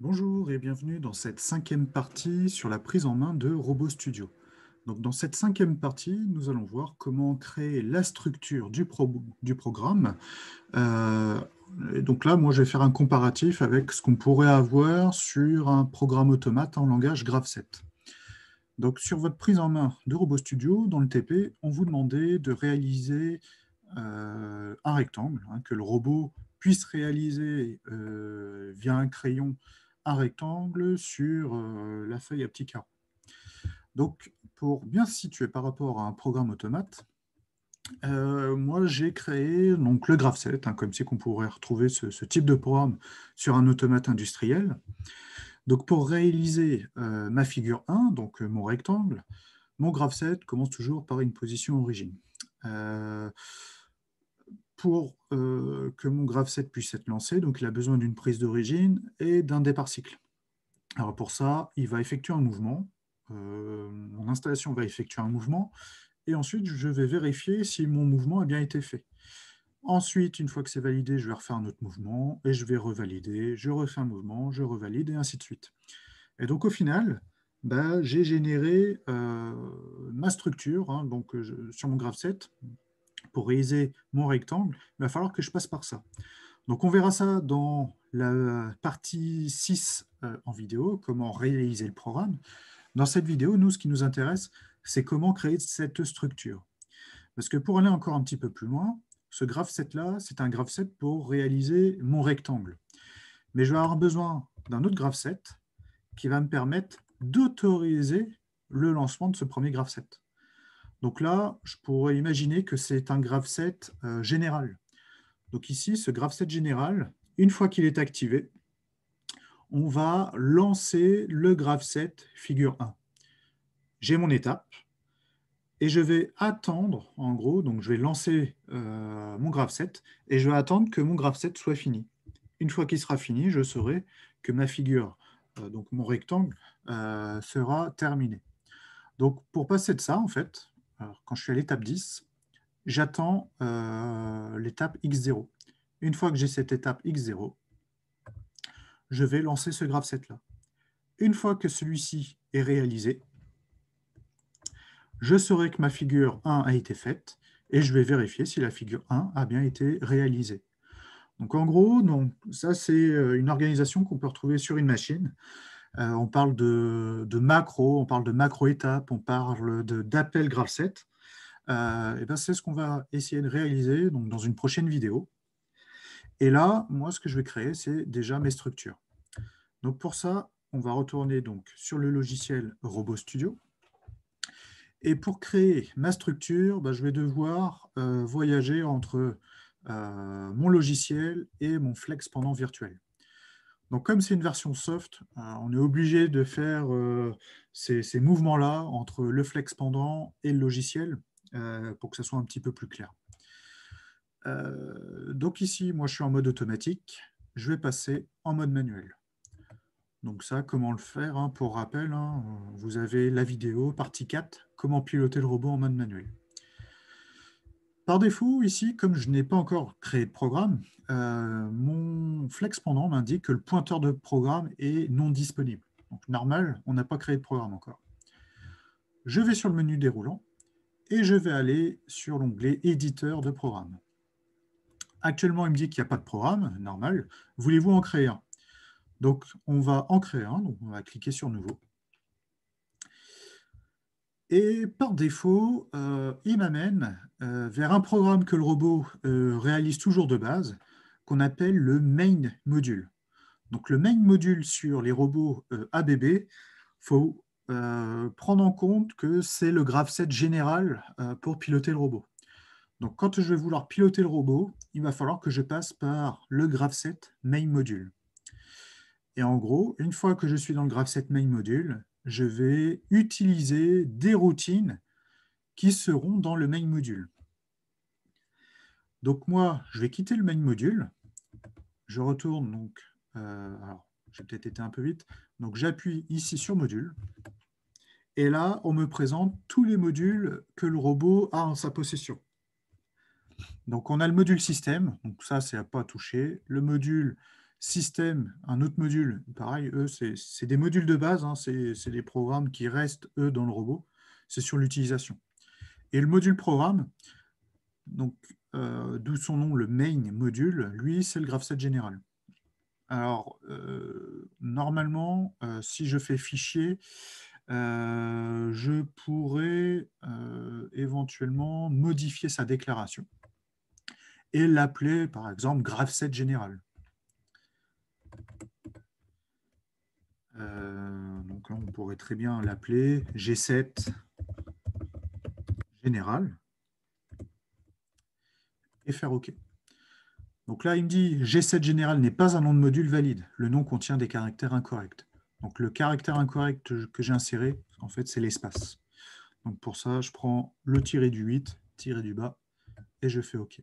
Bonjour et bienvenue dans cette cinquième partie sur la prise en main de RoboStudio. Donc, dans cette cinquième partie, nous allons voir comment créer la structure du programme. Et donc là, moi, je vais faire un comparatif avec ce qu'on pourrait avoir sur un programme automate en langage Graph7. Donc, sur votre prise en main de RoboStudio, dans le TP, on vous demandait de réaliser un rectangle, hein, que le robot puisse réaliser via un crayon un rectangle sur la feuille à petits carreaux. Donc, pour bien se situer par rapport à un programme automate, moi j'ai créé donc, le Graph7, hein, comme si on pourrait retrouver ce type de programme sur un automate industriel. Donc, pour réaliser ma figure 1, donc mon rectangle, mon Graph7 commence toujours par une position origine. Pour que mon Graph7 puisse être lancé, donc il a besoin d'une prise d'origine et d'un départ cycle. Alors pour ça, il va effectuer un mouvement. Mon installation va effectuer un mouvement et ensuite je vais vérifier si mon mouvement a bien été fait. Ensuite, une fois que c'est validé, je vais refaire un autre mouvement et je vais revalider, je refais un mouvement, je revalide et ainsi de suite. Et donc au final, bah, j'ai généré ma structure, hein, donc, sur mon Graph7. Pour réaliser mon rectangle, il va falloir que je passe par ça. Donc on verra ça dans la partie 6 en vidéo, comment réaliser le programme. Dans cette vidéo, nous, ce qui nous intéresse, c'est comment créer cette structure. Parce que pour aller encore un petit peu plus loin, ce graph-set-là, c'est un graph-set pour réaliser mon rectangle. Mais je vais avoir besoin d'un autre graph-set qui va me permettre d'autoriser le lancement de ce premier graph-set. Donc là, je pourrais imaginer que c'est un graph-set général. Donc ici, ce graph-set général, une fois qu'il est activé, on va lancer le graph-set figure 1. J'ai mon étape et je vais attendre, en gros, donc je vais lancer mon graph-set et je vais attendre que mon graph-set soit fini. Une fois qu'il sera fini, je saurai que ma figure, donc mon rectangle, sera terminé. Donc pour passer de ça, en fait, alors, quand je suis à l'étape 10, j'attends l'étape X0. Une fois que j'ai cette étape X0, je vais lancer ce graph-set-là. Une fois que celui-ci est réalisé, je saurai que ma figure 1 a été faite et je vais vérifier si la figure 1 a bien été réalisée. Donc en gros, donc, ça c'est une organisation qu'on peut retrouver sur une machine. On parle de macro, on parle de macro-étapes, on parle d'appel graph-set. Et ben, c'est ce qu'on va essayer de réaliser donc, dans une prochaine vidéo. Et là, moi, ce que je vais créer, c'est déjà mes structures. Donc pour ça, on va retourner donc sur le logiciel RoboStudio. Et pour créer ma structure, bah, je vais devoir voyager entre mon logiciel et mon Flex pendant virtuel. Donc comme c'est une version soft, on est obligé de faire ces mouvements-là entre le Flex pendant et le logiciel pour que ça soit un petit peu plus clair. Donc ici, moi je suis en mode automatique, je vais passer en mode manuel. Donc ça, comment le faire, hein, pour rappel, hein, vous avez la vidéo, partie 4, comment piloter le robot en mode manuel. Par défaut, ici, comme je n'ai pas encore créé de programme, mon Flex pendant m'indique que le pointeur de programme est non disponible. Donc normal, on n'a pas créé de programme encore. Je vais sur le menu déroulant et je vais aller sur l'onglet éditeur de programme. Actuellement, il me dit qu'il n'y a pas de programme, normal. Voulez-vous en créer un? Donc, on va en créer un, donc on va cliquer sur Nouveau. Et par défaut, il m'amène vers un programme que le robot réalise toujours de base, qu'on appelle le main module. Donc le main module sur les robots ABB, il faut prendre en compte que c'est le graph-set général pour piloter le robot. Donc quand je vais vouloir piloter le robot, il va falloir que je passe par le graph-set main module. Et en gros, une fois que je suis dans le graph-set main module, je vais utiliser des routines qui seront dans le main module. Donc moi, je vais quitter le main module. Je retourne donc, alors j'ai peut-être été un peu vite, donc j'appuie ici sur module. Et là, on me présente tous les modules que le robot a en sa possession. Donc on a le module système, donc ça c'est à pas toucher. Le module Système, un autre module, pareil, eux, c'est des modules de base, hein, c'est des programmes qui restent, eux, dans le robot. C'est sur l'utilisation. Et le module programme, donc d'où son nom, le main module, lui, c'est le graph set général. Alors, normalement, si je fais fichier, je pourrais éventuellement modifier sa déclaration et l'appeler, par exemple, graph set général. Donc là, on pourrait très bien l'appeler G7 général et faire OK. Donc là, il me dit G7 général n'est pas un nom de module valide. Le nom contient des caractères incorrects. Donc le caractère incorrect que j'ai inséré, en fait, c'est l'espace. Donc pour ça, je prends le tiré du 8, tiré du bas, et je fais OK.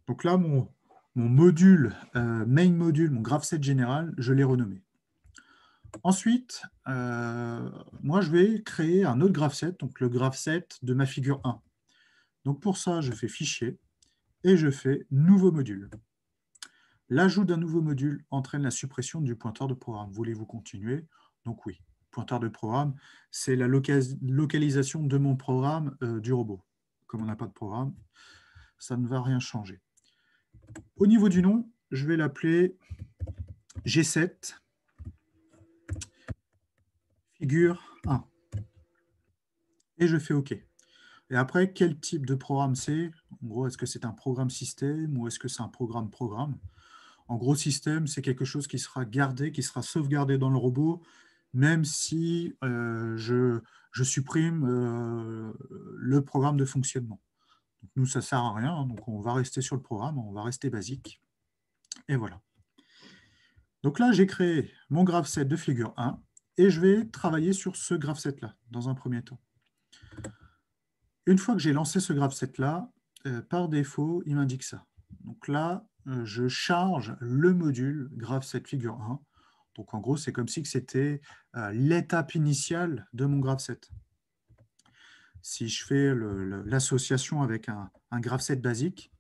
Donc là, mon module, main module, mon graph set général, je l'ai renommé. Ensuite, moi, je vais créer un autre graph set, donc le graph set de ma figure 1. Donc pour ça, je fais Fichier et je fais Nouveau module. L'ajout d'un nouveau module entraîne la suppression du pointeur de programme. Voulez-vous continuer? Donc oui, pointeur de programme, c'est la localisation de mon programme du robot. Comme on n'a pas de programme, ça ne va rien changer. Au niveau du nom, je vais l'appeler G7 figure 1. Et je fais OK. Et après, quel type de programme c'est? En gros, est-ce que c'est un programme système ou est-ce que c'est un programme-programme? En gros, système, c'est quelque chose qui sera gardé, qui sera sauvegardé dans le robot, même si je supprime le programme de fonctionnement. Donc, nous, ça ne sert à rien, donc on va rester sur le programme, on va rester basique. Et voilà. Donc là, j'ai créé mon graph set de figure 1 et je vais travailler sur ce graph set-là dans un premier temps. Une fois que j'ai lancé ce graph set-là, par défaut, il m'indique ça. Donc là, je charge le module graph set figure 1. Donc en gros, c'est comme si c'était l'étape initiale de mon graph set. Si je fais l'association avec un graph set basique,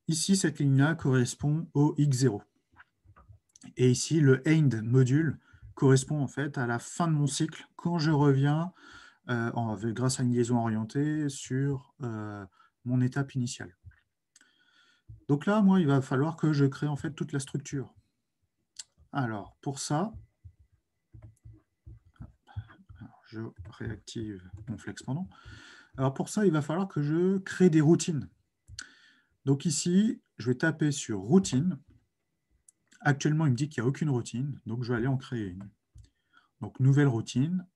ici, cette ligne-là correspond au X0. Et ici, le end module correspond en fait à la fin de mon cycle quand je reviens grâce à une liaison orientée sur mon étape initiale. Donc là, moi, il va falloir que je crée en fait toute la structure. Alors, pour ça, je réactive mon flex pendant. Alors pour ça, il va falloir que je crée des routines. Donc ici, je vais taper sur routine. Actuellement, il me dit qu'il n'y a aucune routine, donc je vais aller en créer une. Donc nouvelle routine,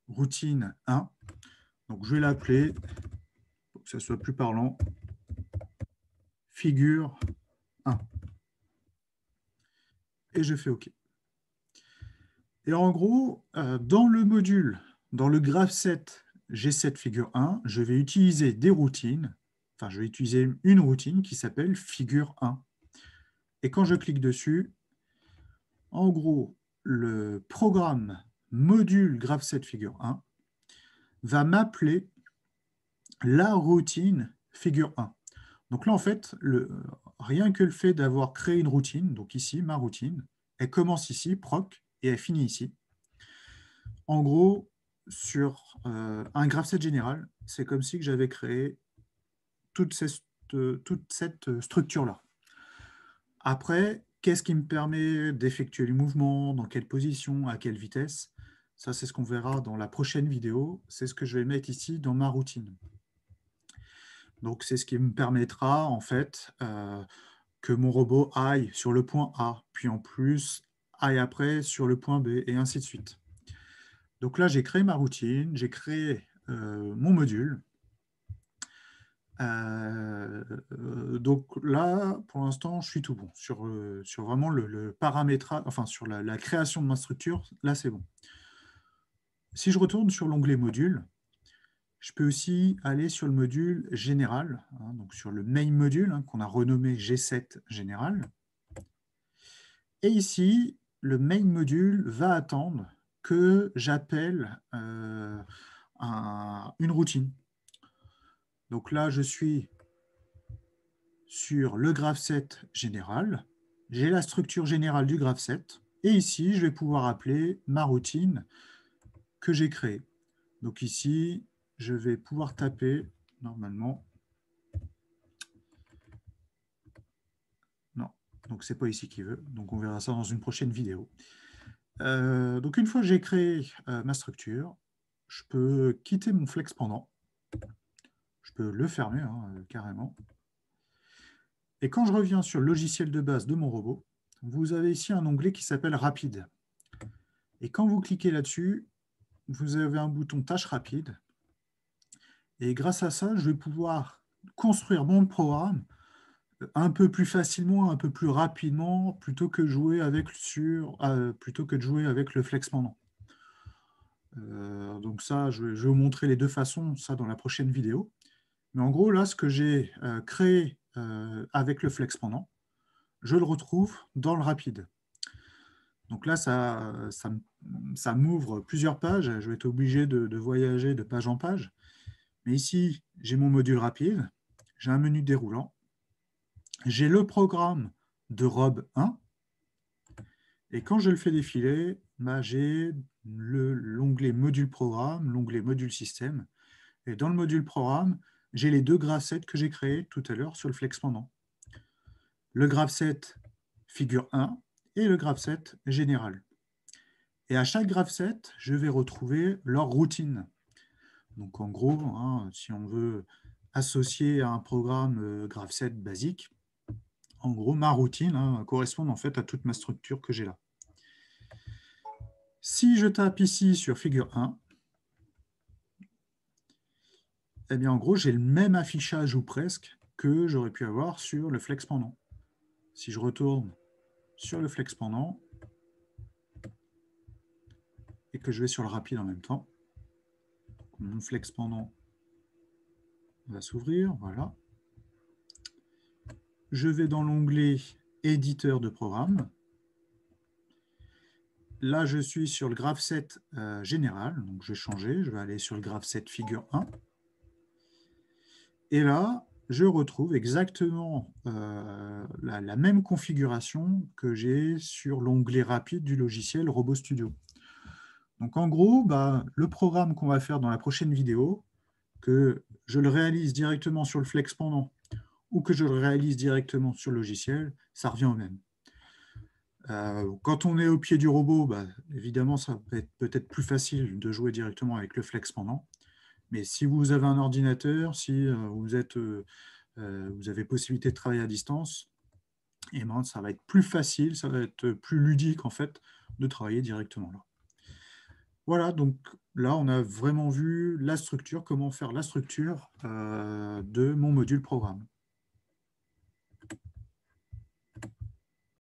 routine 1. Donc je vais l'appeler, pour que ça soit plus parlant, figure 1. Et je fais OK. Et en gros, dans le module, dans le graph set G7 figure 1, je vais utiliser des routines, enfin je vais utiliser une routine qui s'appelle figure 1. Et quand je clique dessus, en gros, le programme module graph set figure 1 va m'appeler la routine figure 1. Donc là, en fait, rien que le fait d'avoir créé une routine, donc ici, ma routine, elle commence ici, proc, et elle finit ici. En gros, sur un graph set général, c'est comme si j'avais créé toute cette structure-là. Après, qu'est-ce qui me permet d'effectuer le mouvement, dans quelle position, à quelle vitesse? Ça, c'est ce qu'on verra dans la prochaine vidéo. C'est ce que je vais mettre ici dans ma routine. Donc, c'est ce qui me permettra, en fait, que mon robot aille sur le point A, puis en plus, aille après sur le point B, et ainsi de suite. Donc là, j'ai créé ma routine, j'ai créé mon module. Donc là, pour l'instant, je suis tout bon. Sur vraiment le paramétrage, enfin sur la création de ma structure, là, c'est bon. Si je retourne sur l'onglet module, je peux aussi aller sur le module général, hein, donc sur le main module hein, qu'on a renommé G7 général. Et ici, le main module va attendre que j'appelle une routine. Donc là, je suis sur le graph set général. j'ai la structure générale du graph7, et ici, je vais pouvoir appeler ma routine que j'ai créée. Donc ici, je vais pouvoir taper, normalement, non, donc c'est pas ici qu'il veut, donc on verra ça dans une prochaine vidéo. Donc une fois que j'ai créé ma structure, je peux quitter mon flex pendant, je peux le fermer carrément. Et quand je reviens sur le logiciel de base de mon robot, vous avez ici un onglet qui s'appelle Rapide. Et quand vous cliquez là-dessus, vous avez un bouton Tâche rapide. Et grâce à ça, je vais pouvoir construire mon programme un peu plus facilement, un peu plus rapidement, plutôt que de jouer avec le flex pendant. Donc ça, je vais vous montrer les deux façons, ça dans la prochaine vidéo. Mais en gros, là, ce que j'ai créé avec le flex pendant, je le retrouve dans le rapide. Donc là, ça m'ouvre plusieurs pages. Je vais être obligé de voyager de page en page. Mais ici, j'ai mon module rapide, j'ai un menu déroulant, j'ai le programme de robe 1, et quand je le fais défiler, j'ai l'onglet module programme, l'onglet module système, et dans le module programme, j'ai les deux graph7 que j'ai créés tout à l'heure sur le flex pendant. Le graph7 figure 1 et le graph7 général. Et à chaque graph7, je vais retrouver leur routine. Donc en gros, si on veut associer à un programme graph7 basique, en gros, ma routine correspond en fait à toute ma structure que j'ai là. Si je tape ici sur figure 1, eh bien en gros, j'ai le même affichage ou presque que j'aurais pu avoir sur le flex pendant. Si je retourne sur le flex pendant et que je vais sur le rapide en même temps, mon flex pendant va s'ouvrir, voilà. Je vais dans l'onglet éditeur de programme. Là, je suis sur le graph7 général, donc je vais changer, je vais aller sur le graph7 figure 1. Et là, je retrouve exactement la même configuration que j'ai sur l'onglet rapide du logiciel Robot Studio. Donc en gros, le programme qu'on va faire dans la prochaine vidéo, que je le réalise directement sur le flex pendant ou que je le réalise directement sur le logiciel, ça revient au même. Quand on est au pied du robot, évidemment, ça peut être peut-être plus facile de jouer directement avec le flex pendant. Mais si vous avez un ordinateur, si vous avez possibilité de travailler à distance, et ça va être plus facile, ça va être plus ludique en fait de travailler directement là. Voilà, donc là on a vraiment vu la structure, comment faire la structure de mon module programme.